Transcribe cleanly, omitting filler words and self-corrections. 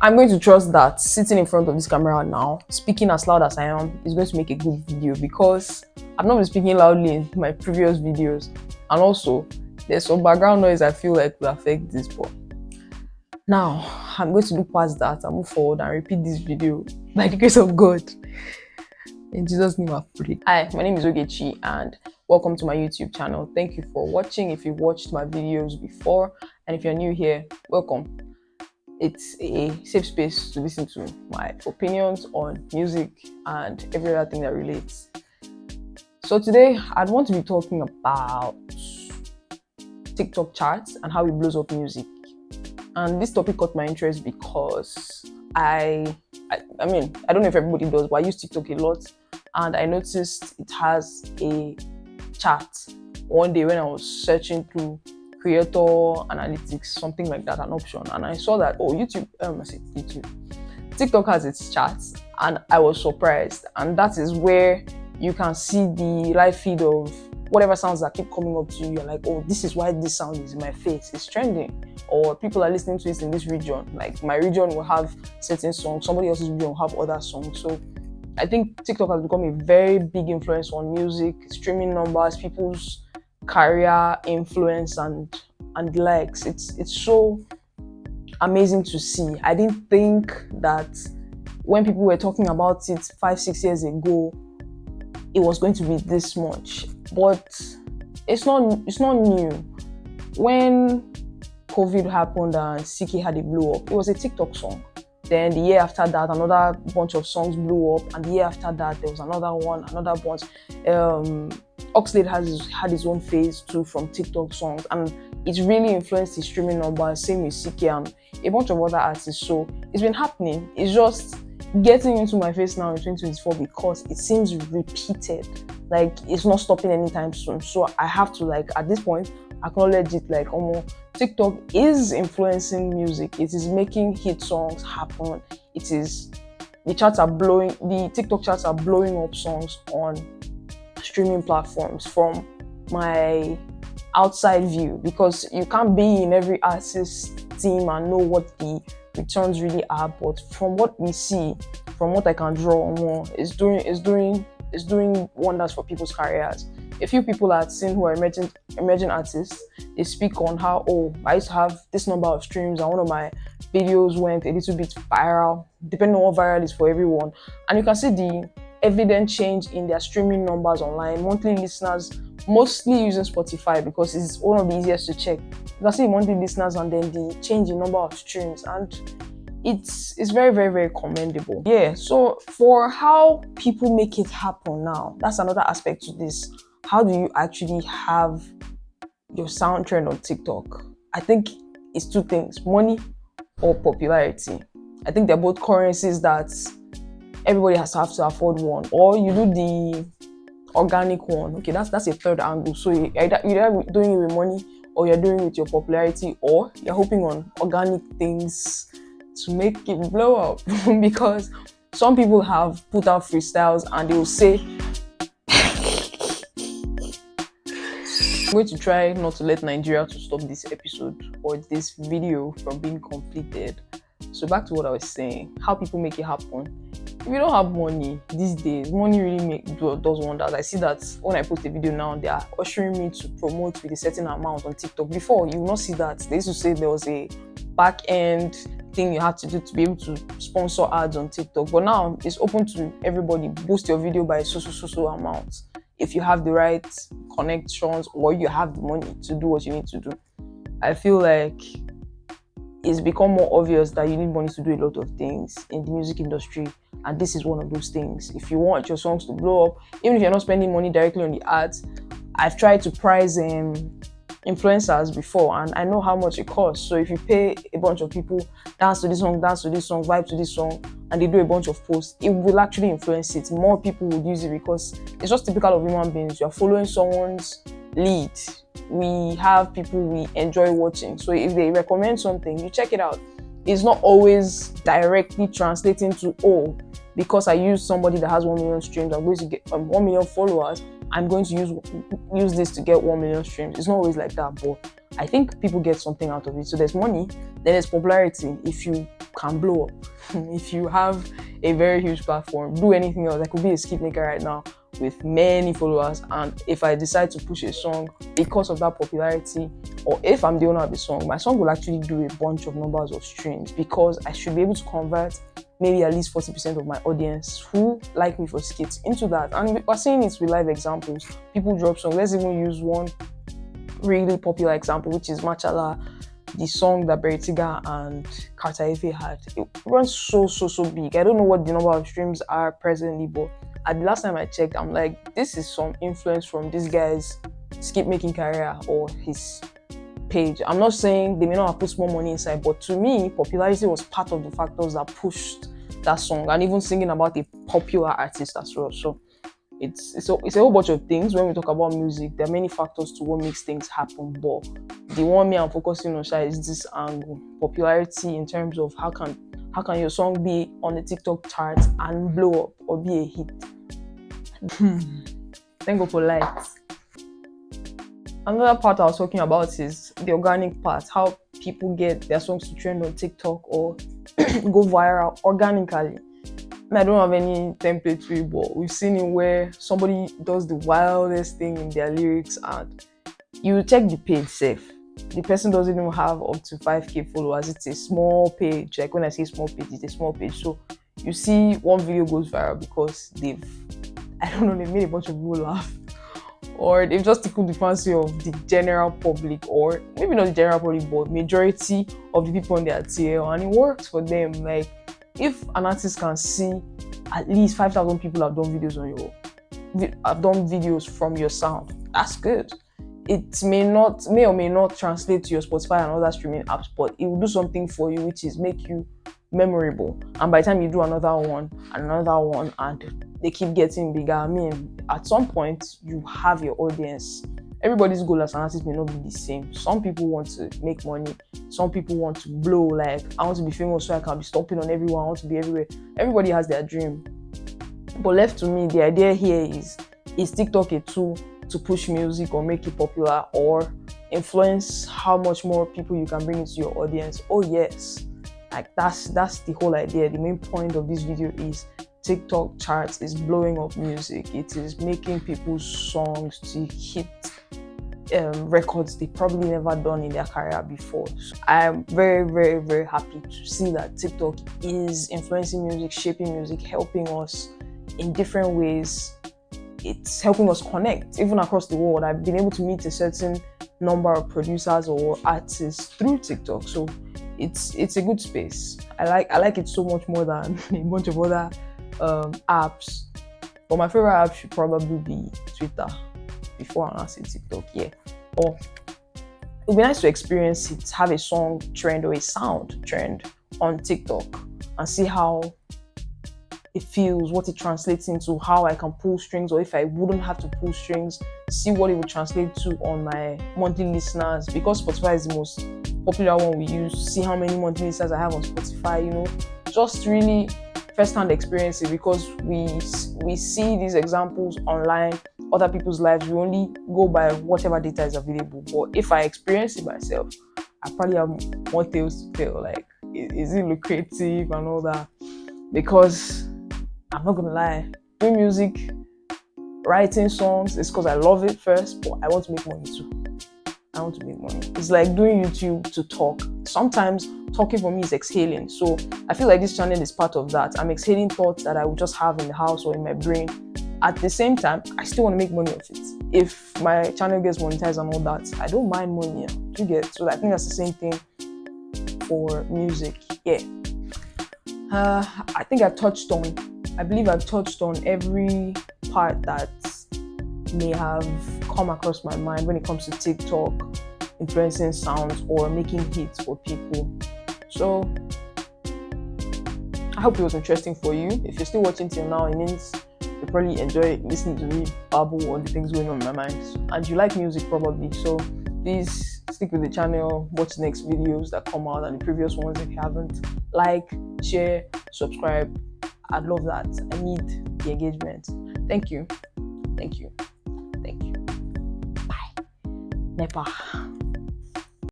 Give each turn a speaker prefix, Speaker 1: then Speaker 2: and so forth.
Speaker 1: I'm going to trust that sitting in front of this camera now, speaking as loud as I am, is going to make a good video, because I've not been speaking loudly in my previous videos, and also there's some background noise I feel like will affect this. But now I'm going to look past that and move forward and repeat this video by the grace of God. In Jesus' name I pray. Hi, my name is Ogechi and welcome to my YouTube channel. Thank you for watching. If you've watched my videos before, and if you're new here, welcome. It's a safe space to listen to my opinions on music and every other thing that relates. So today I'd want to be talking about TikTok charts and how it blows up music. And this topic caught my interest because I mean, I don't know if everybody does, but I use TikTok a lot, and I noticed it has a chart one day when I was searching through creator analytics, something like that, an option, and I saw that TikTok has its charts, and I was surprised. And that is where you can see the live feed of whatever sounds that keep coming up to you. You're like, oh, this is why this sound is in my face, it's trending, or people are listening to it in this region. Like my region will have certain songs, somebody else's region will have other songs. So I think TikTok has become a very big influence on music, streaming numbers, people's career influence and the likes. It's so amazing to see. I didn't think that when people were talking about it 5-6 years ago it was going to be this much, but it's not new. When COVID happened and CK had a blow up, it was a TikTok song. Then the year after that, another bunch of songs blew up, and the year after that, there was another bunch. Oxlade had his own phase too from TikTok songs, and it's really influenced his streaming numbers. Same with CK and a bunch of other artists. So it's been happening. It's just getting into my face now in 2024 because it seems repeated. Like it's not stopping anytime soon. So I have to, like, at this point, acknowledge it. Like, TikTok is influencing music. It is making hit songs happen. The TikTok charts are blowing up songs on streaming platforms from my outside view, because you can't be in every artist's team and know what the returns really are. But from what we see, from what I can draw, it's doing wonders for people's careers. A few people I've seen who are emerging artists, they speak on how, I used to have this number of streams and one of my videos went a little bit viral, depending on what viral is for everyone. And you can see the evident change in their streaming numbers online. Monthly listeners, mostly using Spotify because it's one of the easiest to check. You can see monthly listeners and then the change in number of streams, and it's very, very, very commendable. Yeah, so for how people make it happen now, that's another aspect to this. How do you actually have your sound trend on TikTok? I think it's two things: money or popularity. I think they're both currencies that everybody has to have to afford one, or you do the organic one. Okay, that's a third angle. So you're either doing it with money, or you're doing it with your popularity, or you're hoping on organic things to make it blow up. Because some people have put out freestyles and they will say, I'm going to try not to let Nigeria to stop this episode or this video from being completed. So back to what I was saying, how people make it happen. If you don't have money these days, money really does wonders. I see that when I post a video now, they are ushering me to promote with a certain amount on TikTok. Before, you will not see that. They used to say there was a back end thing you had to do to be able to sponsor ads on TikTok. But now it's open to everybody. Boost your video by so amount if you have the right connections or you have the money to do what you need to do. I feel like it's become more obvious that you need money to do a lot of things in the music industry, and this is one of those things. If you want your songs to blow up, even if you're not spending money directly on the ads, I've tried to price influencers before, and I know how much it costs. So if you pay a bunch of people, dance to this song, vibe to this song, and they do a bunch of posts, it will actually influence it. More people would use it because it's just typical of human beings. You're following someone's lead. We have people we enjoy watching, so if they recommend something, you check it out. It's not always directly translating to, because I use somebody that has 1 million streams, I'm going to get 1 million followers, I'm going to use this to get 1 million streams. It's not always like that, but I think people get something out of it. So there's money, then there's popularity. If you can blow up. If you have a very huge platform, do anything else. I could be a skip maker right now with many followers, and if I decide to push a song because of that popularity, or if I'm the owner of the song, my song will actually do a bunch of numbers of streams, because I should be able to convert maybe at least 40% of my audience who like me for skits into that. And we're seeing it with live examples. People drop songs. Let's even use one really popular example, which is Machala, the song that Bertiga and Carter Efe had. It runs so big. I don't know what the number of streams are presently, but at the last time I checked, I'm like, this is some influence from this guy's skip making career or his page. I'm not saying they may not have put more money inside, but to me, popularity was part of the factors that pushed that song, and even singing about a popular artist as well. So it's a whole bunch of things. When we talk about music, there are many factors to what makes things happen, but the one me I'm focusing on is this angle: popularity, in terms of how can your song be on the TikTok charts and blow up or be a hit. Thank God for lights. Another part I was talking about is the organic part, how people get their songs to trend on TikTok or go viral organically. I don't have any template for it, but we've seen it where somebody does the wildest thing in their lyrics, and you check the page safe. The person doesn't even have up to 5k followers. It's a small page. Like when I say small page, it's a small page. So you see one video goes viral because they've made a bunch of people laugh, or they've just tickled the fancy of the general public, or maybe not the general public, but majority of the people on their TL, and it works for them. Like, if an artist can see at least 5,000 people have done videos from your sound, that's good. It may or may not translate to your Spotify and other streaming apps, but it will do something for you, which is make you memorable. And by the time you do another one, and they keep getting bigger, I mean, at some point you have your audience. Everybody's goal as an artist may not be the same. Some people want to make money. Some people want to blow. Like, I want to be famous so I can be stomping on everyone. I want to be everywhere. Everybody has their dream. But left to me, the idea here is TikTok a tool to push music or make it popular or influence how much more people you can bring into your audience? Oh yes. Like, that's the whole idea. The main point of this video is TikTok charts is blowing up music. It is making people's songs to hit records they probably never done in their career before. So I am very happy to see that TikTok is influencing music, shaping music, helping us in different ways. It's helping us connect even across the world. I've been able to meet a certain number of producers or artists through TikTok, so it's a good space. I like it so much more than a bunch of other apps. But my favorite app should probably be Twitter before I say TikTok. Yeah. Or it would be nice to experience it, have a song trend or a sound trend on TikTok and see how it feels, what it translates into, how I can pull strings, or if I wouldn't have to pull strings, see what it would translate to on my monthly listeners, because Spotify is the most popular one we use. See how many monthly listeners I have on Spotify, just really first-hand experience it, because we see these examples online, other people's lives. We only go by whatever data is available. But if I experience it myself, I probably have more tales to tell. Like, is it lucrative and all that? Because I'm not gonna lie, doing music, writing songs is because I love it first, but I want to make money too. I want to make money. It's like doing YouTube to talk. Sometimes talking for me is exhaling. So I feel like this channel is part of that. I'm exhaling thoughts that I would just have in the house or in my brain. At the same time, I still want to make money off it. If my channel gets monetized and all that, I don't mind money. You get? So I think that's the same thing for music. Yeah. I believe I've touched on every part that may have come across my mind when it comes to TikTok influencing sounds or making hits for people. So I hope it was interesting for you. If you're still watching till now, it means you probably enjoy listening to me babble on the things going on in my mind, and you like music probably. So please stick with the channel, watch the next videos that come out and the previous ones if you haven't. Like, share, subscribe. I'd love that. I need the engagement. Thank you. Bye. Nepa.